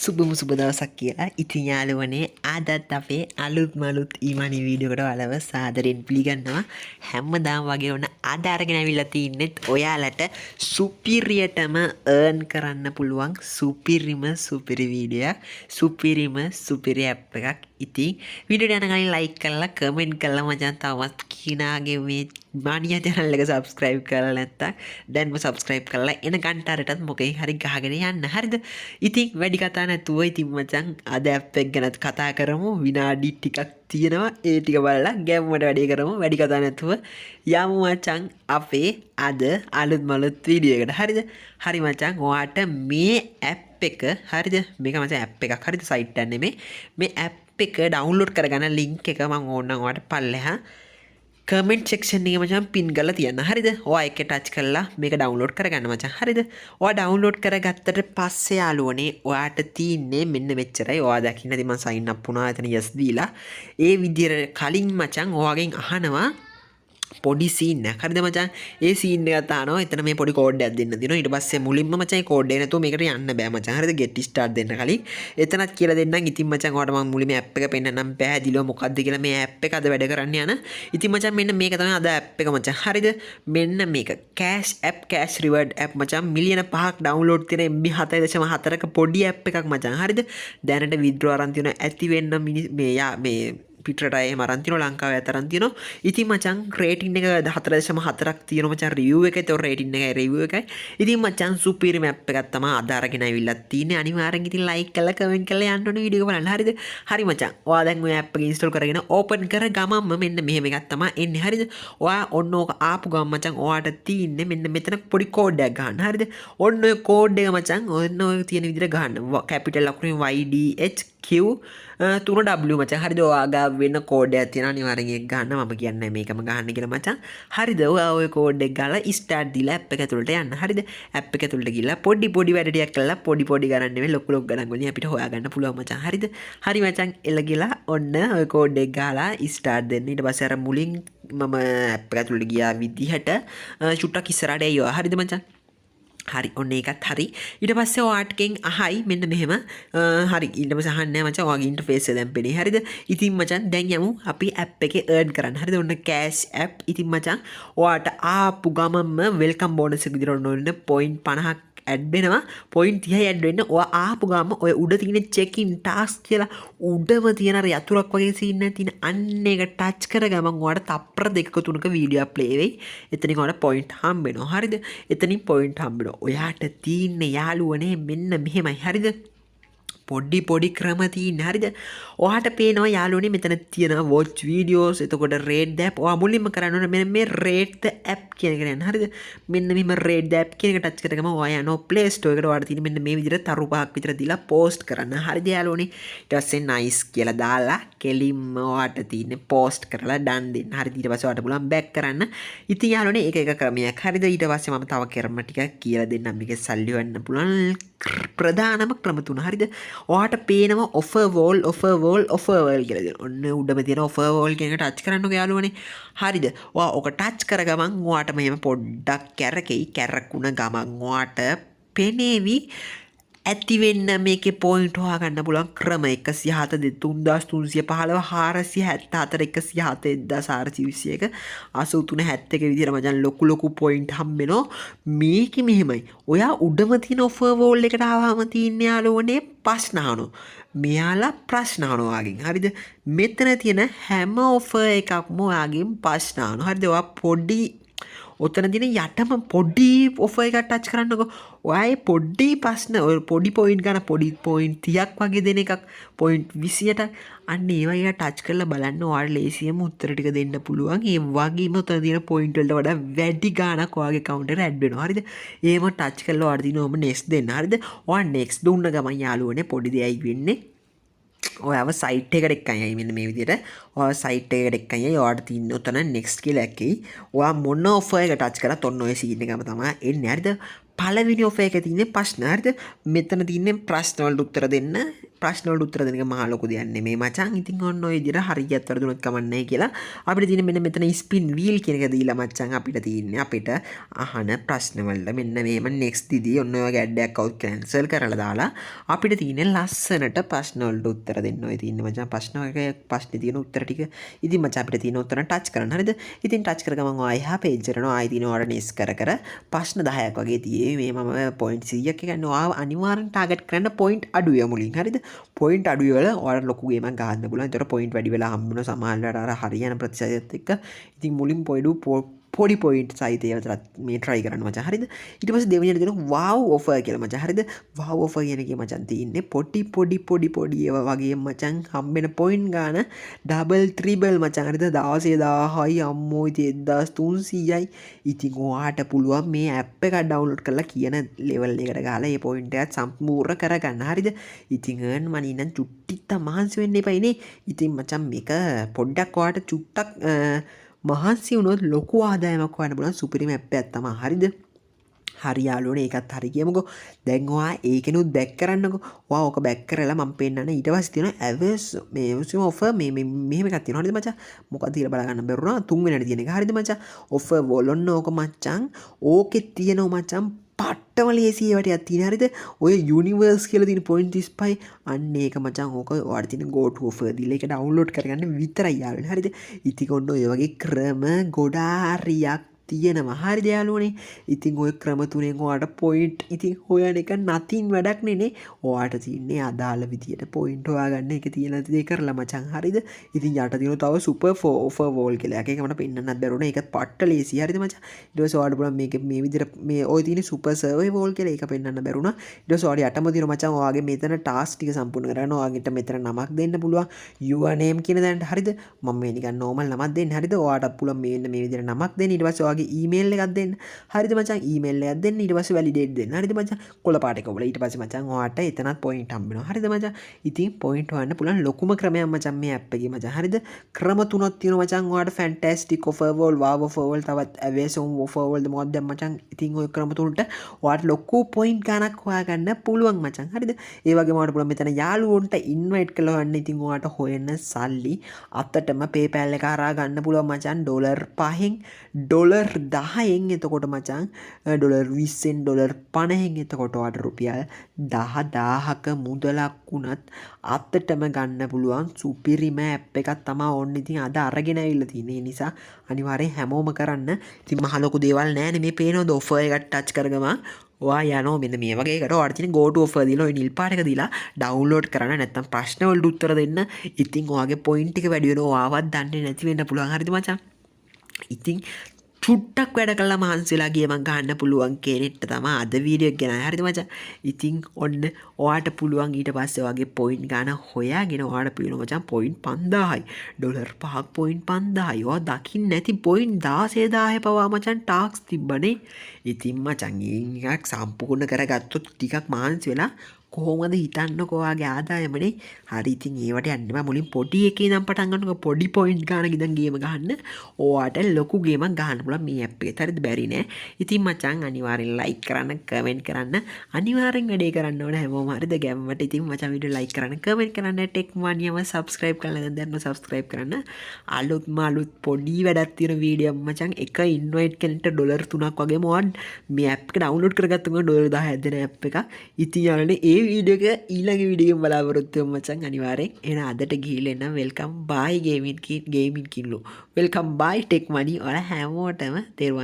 සුබම සුබ දවසක් කියලා. ඉතින් යාළුවනේ අදත් අපේ අලුත් මලුත් ඊමානි වීඩියෝකට ඔයාලව සාදරයෙන් පිළිගන්නවා. හැමදාම වගේ ඔන්න අද අරගෙන අවිල්ලා තින්නෙත් ඔයාලට සුපිරියටම earn කරන්න පුළුවන් සුපිරි වීඩියෝ සුපිරි ඇප් එකක්. ඉතින් වීඩියෝ යන කලින් like කරලා comment කරලා මචං තවත් කිනාගේ මේ මානියා channel එක subscribe කරලා නැත්තම් දැන්ම subscribe කරලා එන කන්ටරටත් මොකෙන් හරි ගහගෙන යන්න. හරිද? ඉතින් වැඩි කතා නැතුව ඉතින් මචං අද ඇප් එක ගැන කතා කරමු. විනාඩි ටිකක් තියෙනවා. ඒ ටික බලලා ගැම්මට වැඩේ කරමු. වැඩි කතා නැතුව යමු මචං අපේ අද අලුත් මලුත් වීඩියෝ එකට. හරිද? හරි මචං ඔයාට මේ ඇප් එක හරිද? මේක මචං ඇප් එකක් හරිද? සයිට් එක නෙමෙයි. මේ ඇප් එක ඩවුන්ලෝඩ් කරගන්න link එක මම ඕනනම් ඔයාලට පල්ලෙහා කමෙන්ට් සෙක්ෂන් එකේ මචං පින් කරලා තියන්න. හරිද? ඔයා එක ටච් කරලා මේක ඩවුන්ලෝඩ් කරගන්න මචං. හරිද? ඔයා ඩවුන්ලෝඩ් කරගත්තට පස්සේ යාළුවනේ ඔයාට තියෙන්නේ මෙන්න මෙච්චරයි. ඔයා දකින්න ඉතින් මම sign up වුණා. එතන yes දීලා. ඒ විදිහට කලින් මචං ඔයාගෙන් අහනවා පොඩි සීන් එකක්. හරිද මචං? ඒ සීන් එක තානවා. එතන මේ පොඩි කෝඩ් එකක් දෙන්න දෙනවා. ඊට පස්සේ මුලින්ම මචං ඒ කෝඩ් එක නැතුව මේකට යන්න බෑ මචං. හරිද? get start දෙන්න කලින් එතනත් කියලා දෙන්නම්. ඉතින් මචං ඔයාලට මම මුලින්ම ඇප් එක පෙන්නන්නම් පැහැදිලිව මොකක්ද කියලා මේ ඇප් එක අද වැඩ කරන්න යන. ඉතින් මචං මෙන්න මේක තමයි අද ඇප් එක මචං. හරිද? මෙන්න මේක cash app cash reward app මචං. මිලියන 5ක් ඩවුන්ලෝඩ් තියෙන MB 7.4ක පොඩි ඇප් එකක් මචං. හරිද? දැනට withdraw අරන් තියෙන ඇති වෙන්න මේ පිටරට අය මරන්තිනෝ ලංකාව ඇතරන් තියෙනවා. ඉතින් මචං රේටින් එක 4.4ක් තියෙනවා මචං. රිවිව් එකේ තෝ රේටින් එකයි රිවිව් එකයි. ඉතින් මචං සුපිරි මැප් එකක් තමයි අද අරගෙන අවිල්ලා තින්නේ. අනිවාර්යෙන් ඉතින් like කරලා comment කරලා යන්න ඕනේ වීඩියෝ එක බලන්න. හරිද? හරි මචං. ඔයා දැන් ඔය ඇප් එක ඉන්ස්ටෝල් කරගෙන ඕපන් කර ගමම්ම මෙන්න මෙහෙම එකක් තමයි එන්නේ. හරිද? ඔයා ඔන්න ඕක ආපු ගමන් මචං ඔයාට තියෙන්නේ මෙන්න මෙතන පොඩි කෝඩ් එකක් ගන්න. හරිද? ඔන්න ඔය කෝඩ් එක මචං ඔන්න ඔය තියෙන විදිහට ගන්න. කැපිටල් අකුරින් YDHQ 3W මචං. හරිද? ඔයාගා වෙන කෝඩ් එකක් තියෙනවා. අනිවාර්යෙන් ඒක ගන්න. මම කියන්නේ මේකම ගන්න කියලා මචං. හරිද? ඔයා ඔය කෝඩ් එක ගාලා ස්ටාර්ට් දීලා ඇප් එක ඇතුළට යන්න. හරිද? ඇප් එක ඇතුළට ගිහලා පොඩි වැඩ ටිකක් කරලා පොඩි ගණන් නෙවෙයි ලොකු ගණන් වලින් අපිට හොයාගන්න පුළුවන් මචං. හරිද? හරි මචං. එළ ගිහලා ඔන්න ඔය කෝඩ් එක ගාලා ස්ටාර්ට් දෙන්න. ඊට පස්සේ අර මුලින් මම ඇප් එක ඇතුළට ගියා විදිහට චුට්ටක් ඉස්සරහට එయ్యවා. හරිද මචං? හරි ඔන්න ඒකත් හරි. ඊට පස්සේ ඔයාටගෙන් අහයි මෙන්න මෙහෙම හරි. ඊට පස්සේ අහන්නේ මචං ඔයාගේ ඉන්ටර්ෆේස් එක දැන් පෙනේ. හරිද? ඉතින් මචං දැන් යමු අපි ඇප් එකේ earn කරන්න. හරිද? ඔන්න cash app. ඉතින් මචං ඔයාට ආපු ගමම්ම welcome bonus එක විදිහට ඔන්න point 50ක් ඇඩ් වෙනවා. point 30යි ඇඩ් වෙන්න. ඔයා ආපු ගම ඔය උඩ තියෙන check in task කියලා උඩම තියෙන අර යතුරක් වගේ සීන් එකක් තියෙන අන්න එක ටච් කර ගමන් ඔයාට තප්පර 2ක 3ක වීඩියෝ ප්ලේ වෙයි. එතනින් ඔයාට point හම්බ වෙනවා. හරිද? එතනින් point හම්බ වෙනවා. ඔයාට තියෙන්නේ යාළුවනේ මෙන්න මෙහෙමයි. හරිද? පොඩි ක්‍රම තියෙන්නේ. හරිද? ඔයාට පේනවා යාළුවනේ මෙතන තියෙන watch videos එතකොට rate the app. ඔයා මුලින්ම කරන්න ඕනේ මෙන්න මේ rate the app කියන එක නේද? හරිද? මෙන්න මෙහෙම rate the app කියන එක ටච් කරගම ඔයා යනවා play store එකට. ඔයාට තියෙන මෙන්න මේ විදිහට තරු පහක් විතර දීලා post කරන්න. හරිද යාළුවනේ? ඊට පස්සේ nice කියලා දාලා කෙලින්ම ඔයාට තියෙන්නේ post කරලා done දෙන්න. හරිද? ඊට පස්සේ ඔයාට පුළුවන් back කරන්න. ඉතින් යාළුවනේ ඒක එක ක්‍රමයක්. හරිද? ඊට පස්සේ මම තව ක්‍රම ටිකක් කියලා දෙන්නම්. මේකේ සල්ලි වෙන්න පුළුවන් ප්‍රධානම ක්‍රම තුන. හරිද? ඔයාට පේනවා offer wall කියලා දෙනවා. ඔන්න උඩම තියෙන offer wall කියන එක ටච් කරන්නකෝ යාළුවනේ. හරිද? ඔයා ඔක ටච් කර ගමන් ඔයාට මෙහෙම පොඩ්ඩක් කැරකෙයි. කැරකුණ ගමන් ඔයාට පෙනේවි ඇති වෙන්න මේකේ පොයින්ට් හොයාගන්න පුළුවන් ක්‍රම 107 3315 474 107 13 71 විදිහට මචං ලොකු පොයින්ට් හම්බෙනවා. මේකෙ මෙහෙමයි. ඔයා උඩම තියෙන ඔෆර් වෝල් එකට ආවම තියෙන යාළුවනේ ප්‍රශ්න අහනවා. මෙයාලා ප්‍රශ්න අහනවා වගේ. හරිද? මෙතන තියෙන හැම ඔෆර් එකක්ම ඔයාගෙන් ප්‍රශ්න අහනවා. හරිද? ඔයා පොඩි ඔතන දින යටම පොඩි ඔෆර් එකක් ටච් කරන්නකෝ. ඔයාගේ පොඩි ප්‍රශ්න ඔය පොඩි පොයින්ට් ගන්න පොඩි පොයින්ට් 30ක් වගේ දෙන එකක් පොයින්ට් 20ට අන්න ඒ වගේ ටච් කරලා බලන්න ඔයාලා ලේසියෙන්ම උත්තර ටික දෙන්න පුළුවන්. ඒ වගේම උතන තියෙන පොයින්ට් වලට වඩා වැඩි ගාණක් ඔයාගේ account එකට ඇඩ් වෙනවා. හරිද? එහෙම ටච් කරලා ඔයාලා දිනවම next දෙන්න. හරිද? ඔයා next දුන්න ගමන් යාළුවනේ පොඩි දෙයයි වෙන්නේ. ඔයාව සයිට් එකට එක්කන් යයි මෙන්න මේ විදිහට. ඔයා සයිට් එකට එක්කන් යයි. ඔයාට තියෙන උතන next කියලා එකයි. ඔයා මොන offer එක ටච් කරත් ඔන්න ඔය සීන් එකම තමයි එන්නේ. හරිද? පළවෙනි offer එකේ තියෙන ප්‍රශ්න. හරිද? මෙතන තියෙන ප්‍රශ්න වලට උත්තර දෙන්න. ප්‍රශ්න වලට උත්තර දෙන එක මහා ලොකු දෙයක් නෙමෙයි මචං. ඉතින් ඔන්න ඔය විදිහට හරියට වැරදුනොත් කමන්නේ කියලා අපිට තියෙන මෙන්න මෙතන ස්පින් වීල් කියන එක දීලා මචං අපිට තියෙන්නේ අපිට අහන ප්‍රශ්න වලට මෙන්න මේම next දිදී ඔන්න ඔය ඇඩ් එකක් අවුට් කැන්සල් කරලා දාලා අපිට තියෙන ලස්සනට ප්‍රශ්න වලට උත්තර දෙන්න ඔය තියෙන්නේ මචං. ප්‍රශ්නේ තියෙන උත්තර ටික ඉතින් මචං අපිට තියෙන උත්තර ටච් කරන්න හරිද? ඉතින් ටච් කර ගමන් ඔය එහා පේජ් එකට යනවා. ආයි තියෙන ඔයාලට නෙස් කර ප්‍රශ්න 10ක් වගේ තියෙයි. මේ මම පොයින්ට් 100ක් ගන්න. ඔයාව අනිවාර්යෙන් ටාගට් කරන්න පොයින්ට් අඩුයි මුලින් හරිද? පොයින්ට් අඩුයි වල ඔයාලට ලොකු ගේමක් ගහන්න පුළුවන්. ඒතර පොයින්ට් වැඩි වෙලා හම්බ වෙනවා සමහරවිට අර හරියන ප්‍රතිශතයත් එක්ක. ඉතින් මුලින් පොඩි පොයින්ට් සහිත ඒවා මේ try කරන්න මචං හරිද? ඊට පස්සේ දෙවෙනියට දෙනවා wow offer කියලා මචං හරිද? wow offer කියන එකේ මචං තියෙන්නේ පොඩි ඒවා වගේ මචං හම්බෙන පොයින්ට් ගාන ඩබල් ත්‍රිබල් මචං හරිද? 16000යි අම්මෝ 1300යි. ඉතින් ඔයාට පුළුවන් මේ ඇප් එක ඩවුන්ලෝඩ් කරලා කියන ලෙවල් එකට ගහලා මේ පොයින්ට් එකත් සම්පූර්ණ කරගන්න හරිද? ඉතින් earn money නම් චුට්ටිත් මහන්සි වෙන්න එපා ඉනේ. ඉතින් මචං මේක පොඩ්ඩක් ඔයාට චුට්ටක් මහන්සි වුණොත් ලොකු ආදායමක් හොයන්න පුළුවන් සුපිරිම ඇප් එකක් තමයි හරිද? හරි යාළුවනේ ඒකත් හරි කියමුකෝ. දැන් ඔයා ඒකෙනුත් බැක් කරන්නකෝ. ඔයා ඕක බැක් කරලා මම පෙන්නන්න. ඊට පස්සේ තියෙනවා ඇවස් මේ ඔෆර් මේ මෙහෙම එකක් තියෙනවා හරිද මචං? මොකක්ද කියලා බලා ගන්න බැරුණා. තුන්වෙනියට තියෙන එක හරිද මචං? ඔෆර් වලොන්න ඕක මචං. ඕකේ තියෙනවා මචං පට්ටම ලේසි ඒවටයක් තියෙන හරිද? ඔය යුනිවර්ස් කියලා තියෙන පොයින්ට් 35 අන්න ඒක මචං ඕක ඔයාලට තියෙන go to offer දීලා ඒක ඩවුන්ලෝඩ් කරගන්න විතරයි යාළුවනේ හරිද? ඉතින් ඔන්න ඔය වගේ ක්‍රම ගොඩාරියක් තියෙනවා හරිද යාළුවනේ? ඉතින් ඔය ක්‍රම තුනෙන් ඔයාලට පොයින්ට් ඉතින් හොයන එක නතින් වැඩක් නෙනේ. ඔයාලට තියෙන්නේ අදාළ විදියට පොයින්ට් හොයාගන්න එක තියෙන දේ කරලා මචං හරිද? ඉතින් යට තියෙන තව සුපර් offer wall කියලා එකක් මට පෙන්නන්නත් බැරුණා. ඒකත් පට්ට ලේසි හරිද මචං? ඊට පස්සේ ඔයාලට බලන්න මේක මේ විදියට මේ ඔය තියෙන සුපර් සර්වර් wall කියලා ඒක පෙන්නන්න බැරුණා. ඊට පස්සේ ඔයාලට යටම තියෙන මචං ඔයාගේ මෙතන ටාස්ක් ටික සම්පූර්ණ කරන්න ඔයාගෙට මෙතන නමක් දෙන්න පුළුවන්. your name කියන දැනට හරිද? මම මේ නිකන් normal නමක් දෙන්න හරිද? ඔයාලට පුළුවන් මේ විදියට නමක් දෙන්න. ඊට පස්සේ ඔයාගේ email එකක් දෙන්න. හරිද මචං? email එකක් දෙන්න. ඊට පස්සේ validate දෙන්න. හරිද මචං? කොළ පාට එක ඔබලා ඊට පස්සේ මචං ඔයාට එතනත් point හම්බ වෙනවා. හරිද මචං? ඉතින් point හොයන්න පුළුවන් ලොකුම ක්‍රමයක් මචං මේ app එකේ මචං. හරිද? ක්‍රම තුනක් තියෙනවා මචං. ඔයාට fantastic offer wall, wow offer wall, තවත් awesome offer wall මොකක්ද මචං? ඉතින් ඔය ක්‍රම තුනට ඔයාට ලොකු point ගණක් හොයාගන්න පුළුවන් මචං. හරිද? ඒ වගේම ඔයාට පුළුවන් මෙතන යාළුවන්ට invite කරලා හොයන්න. ඉතින් ඔයාට හොයන්න සල්ලි අතටම PayPal එක හරහා ගන්න පුළුවන් මචං. $5න් $10න් එතකොට මචං $20න් $50න් එතකොට ඔයාට රුපියල් 10000ක මුදලක් වුණත් අතටම ගන්න පුළුවන් සුපිරිම ඇප් එකක් තමයි ඕන්න. ඉතින් අද අරගෙන ඇවිල්ලා තියෙන්නේ. ඒ නිසා අනිවාර්යෙන් හැමෝම කරන්න. ඉතින් මහ ලොකු දේවල් නැහැ නේ මේ පේනවද ඔෆර් එකක් ටච් කරගම ඔයා යනවා මෙන්න මේ වගේ එකට ඔයාලට තියෙන go to offer දීලා ඔය නිල් පාට එක දීලා ඩවුන්ලෝඩ් කරන්න නැත්නම් ප්‍රශ්න වලට උත්තර දෙන්න. ඉතින් ඔයාගේ පොයින්ට් ටික වැඩි වෙනවා. ඔයාවත් දන්නේ නැති වෙන්න පුළුවන්. හරිද මචං? ඉතින් චුට්ටක් වැඩ කළා මහන්සිලා ගේමක් ගන්න පුළුවන් කෙනෙක්ට තමයි අද වීඩියෝ එක ගෙනාවේ. හරිද මචං? ඉතින් ඔන්න ඔයාට පුළුවන් ඊට පස්සේ ඔයාගේ පොයින්ට් ගන්න හොයාගෙන ඔයාට පිළිවෙල මචං පොයින්ට් 5000යි. $5ක් පොයින්ට් 5000යි. ඔයා දකින්න නැති පොයින්ට් 16000 පවා මචං ටාක්ස් තිබ්බනේ. ඉතින් මචං එකක් සම්පූර්ණ කරගත්තොත් ටිකක් මහන්සි වෙලා කොහොමද හිතන්නකෝ ඔයාගේ ආදායමනේ. හරි ඉතින් ඒවට යන්න බෑ. මුලින් පොඩි එකේ ඉඳන් පටන් ගන්නකො පොඩි පොයින්ට් ගානක ඉඳන් ගේම ගහන්න. ඔයාට ලොකු ගේමක් ගහන්න පුළුවන් මේ ඇප් එකේ. හරිද? බැරි නෑ. ඉතින් මචං අනිවාර්යෙන් ලයික් කරන්න, කමෙන්ට් කරන්න. අනිවාර්යෙන් වැඩේ කරන්න ඕන හැමෝම. හරිද? ගැම්මට ඉතින් මචං වීඩියෝ ලයික් කරන්න, කමෙන්ට් කරන්න, ටෙක් මානියම සබ්ස්ක්‍රයිබ් කරලා දැන් සබ්ස්ක්‍රයිබ් කරන්න. අලුත් පොඩි වැඩක් තියෙන වීඩියෝ මචං එක ඉන්වයිට් කෙනෙක්ට $3ක් වගේම ඔයාන් මේ ඇප් එක ඩවුන්ලෝඩ් කරගත්තම $10,000 දෙන ඇප් එකක්. ඉතින් යාළුවනේ ඒ වීඩියෝ එක ඊළඟ වීඩියෝ එකෙන් බලාපොරොත්තු වෙමු මචං අනිවාර්යෙන්. එහෙනම් අදට ගිහිල්ලා එන්න වෙල්කම් බයි ගේමින් කින්ලු. වෙල්කම් බයි ටෙක් මනි ඔයාලා හැමෝටම තෙරුවන්